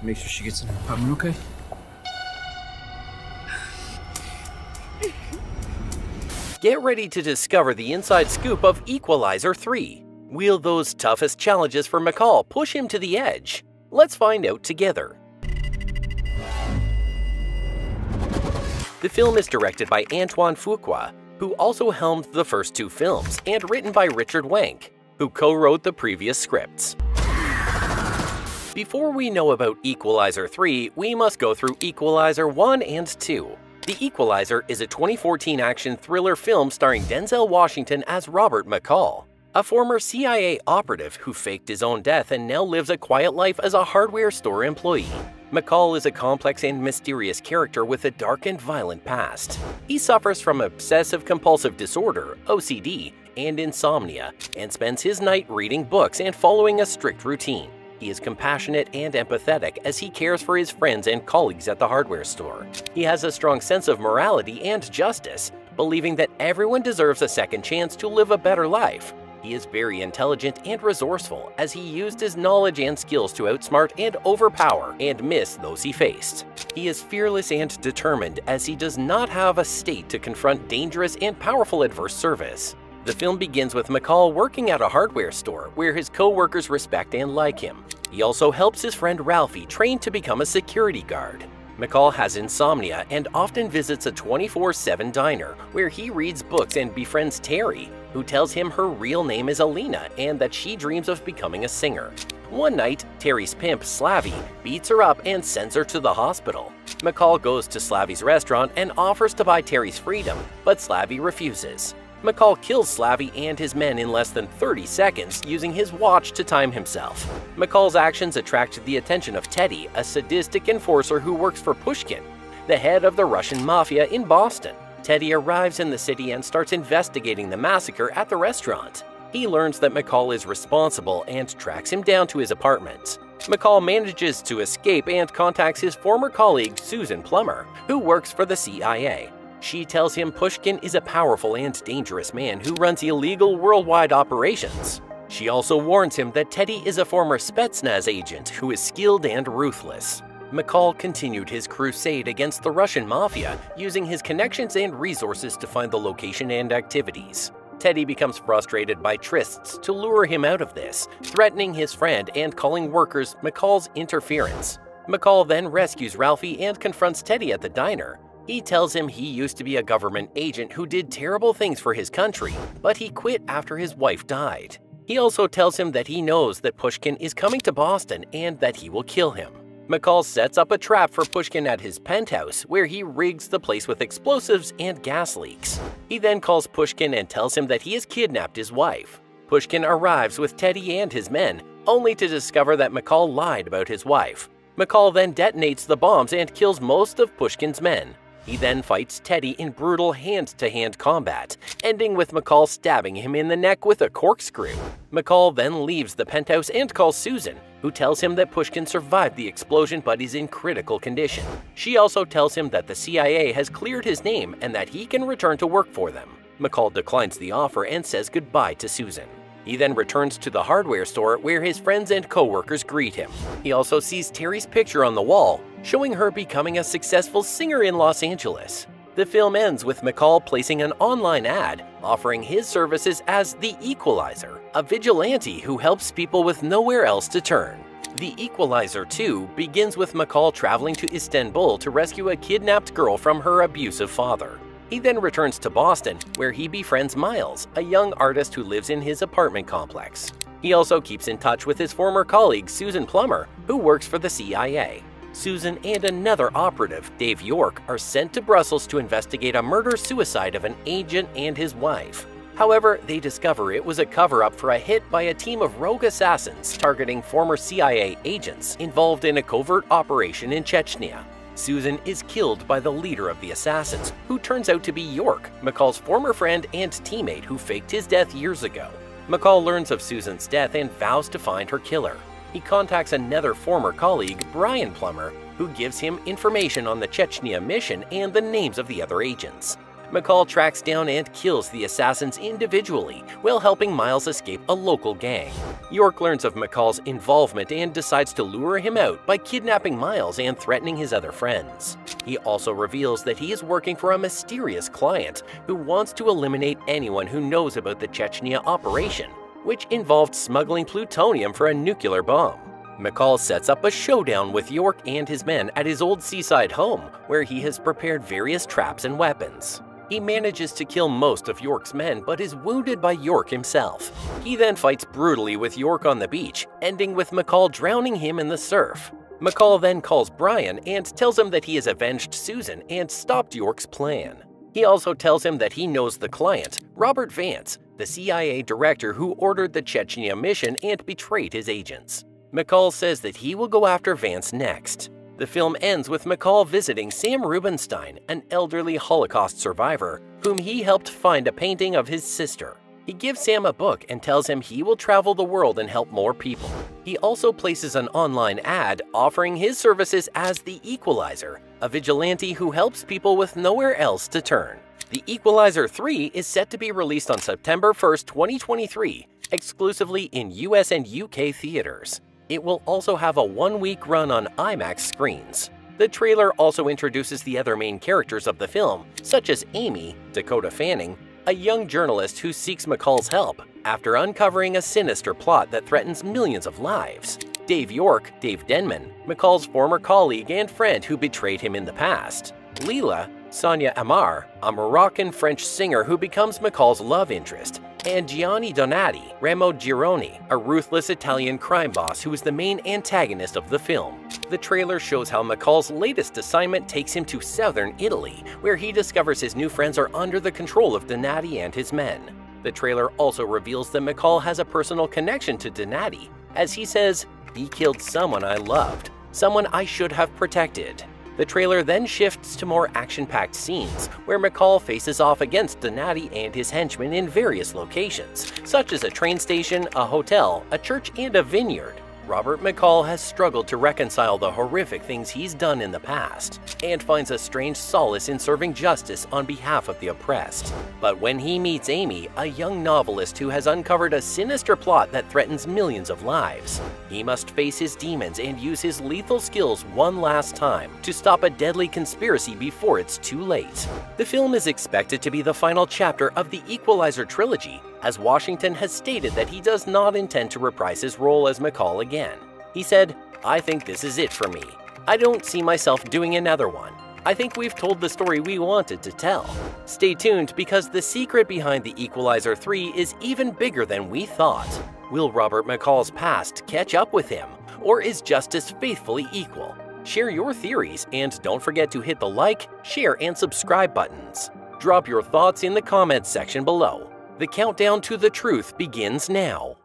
Make sure she gets in her apartment, okay? Get ready to discover the inside scoop of Equalizer 3. Will those toughest challenges for McCall push him to the edge? Let's find out together. The film is directed by Antoine Fuqua, who also helmed the first two films, and written by Richard Wank, who co-wrote the previous scripts. Before we know about Equalizer 3, we must go through Equalizer 1 and 2. The Equalizer is a 2014 action thriller film starring Denzel Washington as Robert McCall, a former CIA operative who faked his own death and now lives a quiet life as a hardware store employee. McCall is a complex and mysterious character with a dark and violent past. He suffers from obsessive-compulsive disorder, OCD, and insomnia, and spends his night reading books and following a strict routine. He is compassionate and empathetic as he cares for his friends and colleagues at the hardware store. He has a strong sense of morality and justice, believing that everyone deserves a second chance to live a better life. He is very intelligent and resourceful as he used his knowledge and skills to outsmart and overpower and miss those he faced. He is fearless and determined as he does not have a state to confront dangerous and powerful adverse service. The film begins with McCall working at a hardware store where his co-workers respect and like him. He also helps his friend Ralphie train to become a security guard. McCall has insomnia and often visits a 24/7 diner where he reads books and befriends Terry, who tells him her real name is Alina and that she dreams of becoming a singer. One night, Terry's pimp, Slavy, beats her up and sends her to the hospital. McCall goes to Slavy's restaurant and offers to buy Terry's freedom, but Slavy refuses. McCall kills Slavy and his men in less than 30 seconds using his watch to time himself. McCall's actions attract the attention of Teddy, a sadistic enforcer who works for Pushkin, the head of the Russian mafia in Boston. Teddy arrives in the city and starts investigating the massacre at the restaurant. He learns that McCall is responsible and tracks him down to his apartment. McCall manages to escape and contacts his former colleague Susan Plummer, who works for the CIA. She tells him Pushkin is a powerful and dangerous man who runs illegal worldwide operations. She also warns him that Teddy is a former Spetsnaz agent who is skilled and ruthless. McCall continued his crusade against the Russian mafia, using his connections and resources to find the location and activities. Teddy becomes frustrated by trysts to lure him out of this, threatening his friend and calling workers McCall's interference. McCall then rescues Ralphie and confronts Teddy at the diner. He tells him he used to be a government agent who did terrible things for his country, but he quit after his wife died. He also tells him that he knows that Pushkin is coming to Boston and that he will kill him. McCall sets up a trap for Pushkin at his penthouse, where he rigs the place with explosives and gas leaks. He then calls Pushkin and tells him that he has kidnapped his wife. Pushkin arrives with Teddy and his men, only to discover that McCall lied about his wife. McCall then detonates the bombs and kills most of Pushkin's men. He then fights Teddy in brutal hand-to-hand combat, ending with McCall stabbing him in the neck with a corkscrew. McCall then leaves the penthouse and calls Susan, who tells him that Pushkin survived the explosion but is in critical condition. She also tells him that the CIA has cleared his name and that he can return to work for them. McCall declines the offer and says goodbye to Susan. He then returns to the hardware store where his friends and co-workers greet him. He also sees Terry's picture on the wall, showing her becoming a successful singer in Los Angeles. The film ends with McCall placing an online ad offering his services as the Equalizer, a vigilante who helps people with nowhere else to turn. The Equalizer 2 begins with McCall traveling to Istanbul to rescue a kidnapped girl from her abusive father. He then returns to Boston, where he befriends Miles, a young artist who lives in his apartment complex. He also keeps in touch with his former colleague Susan Plummer, who works for the CIA. Susan and another operative, Dave York, are sent to Brussels to investigate a murder-suicide of an agent and his wife. However, they discover it was a cover-up for a hit by a team of rogue assassins targeting former CIA agents involved in a covert operation in Chechnya. Susan is killed by the leader of the assassins, who turns out to be York, McCall's former friend and teammate who faked his death years ago. McCall learns of Susan's death and vows to find her killer. He contacts another former colleague, Brian Plummer, who gives him information on the Chechnya mission and the names of the other agents. McCall tracks down and kills the assassins individually while helping Miles escape a local gang. York learns of McCall's involvement and decides to lure him out by kidnapping Miles and threatening his other friends. He also reveals that he is working for a mysterious client who wants to eliminate anyone who knows about the Chechnya operation, which involved smuggling plutonium for a nuclear bomb. McCall sets up a showdown with York and his men at his old seaside home, where he has prepared various traps and weapons. He manages to kill most of York's men but is wounded by York himself. He then fights brutally with York on the beach, ending with McCall drowning him in the surf. McCall then calls Brian and tells him that he has avenged Susan and stopped York's plan. He also tells him that he knows the client, Robert Vance, the CIA director who ordered the Chechnya mission and betrayed his agents. McCall says that he will go after Vance next. The film ends with McCall visiting Sam Rubinstein, an elderly Holocaust survivor, whom he helped find a painting of his sister. He gives Sam a book and tells him he will travel the world and help more people. He also places an online ad offering his services as the Equalizer, a vigilante who helps people with nowhere else to turn. The Equalizer 3 is set to be released on September 1st, 2023, exclusively in US and UK theaters. It will also have a one-week run on IMAX screens. The trailer also introduces the other main characters of the film, such as Amy, Dakota Fanning, a young journalist who seeks McCall's help after uncovering a sinister plot that threatens millions of lives. Dave York, Dave Denman, McCall's former colleague and friend who betrayed him in the past. Leela, Sonia Amar, a Moroccan-French singer who becomes McCall's love interest. And Gianni Donati, Remo Gironi, a ruthless Italian crime boss who is the main antagonist of the film. The trailer shows how McCall's latest assignment takes him to southern Italy, where he discovers his new friends are under the control of Donati and his men. The trailer also reveals that McCall has a personal connection to Donati, as he says, "He killed someone I loved, someone I should have protected." The trailer then shifts to more action-packed scenes, where McCall faces off against Donati and his henchmen in various locations, such as a train station, a hotel, a church, and a vineyard. Robert McCall has struggled to reconcile the horrific things he's done in the past, and finds a strange solace in serving justice on behalf of the oppressed. But when he meets Amy, a young novelist who has uncovered a sinister plot that threatens millions of lives, he must face his demons and use his lethal skills one last time to stop a deadly conspiracy before it's too late. The film is expected to be the final chapter of the Equalizer trilogy, as Washington has stated that he does not intend to reprise his role as McCall again. He said, "I think this is it for me. I don't see myself doing another one. I think we've told the story we wanted to tell." Stay tuned because the secret behind the Equalizer 3 is even bigger than we thought. Will Robert McCall's past catch up with him, or is justice faithfully equal? Share your theories and don't forget to hit the like, share, and subscribe buttons. Drop your thoughts in the comments section below. The countdown to the truth begins now.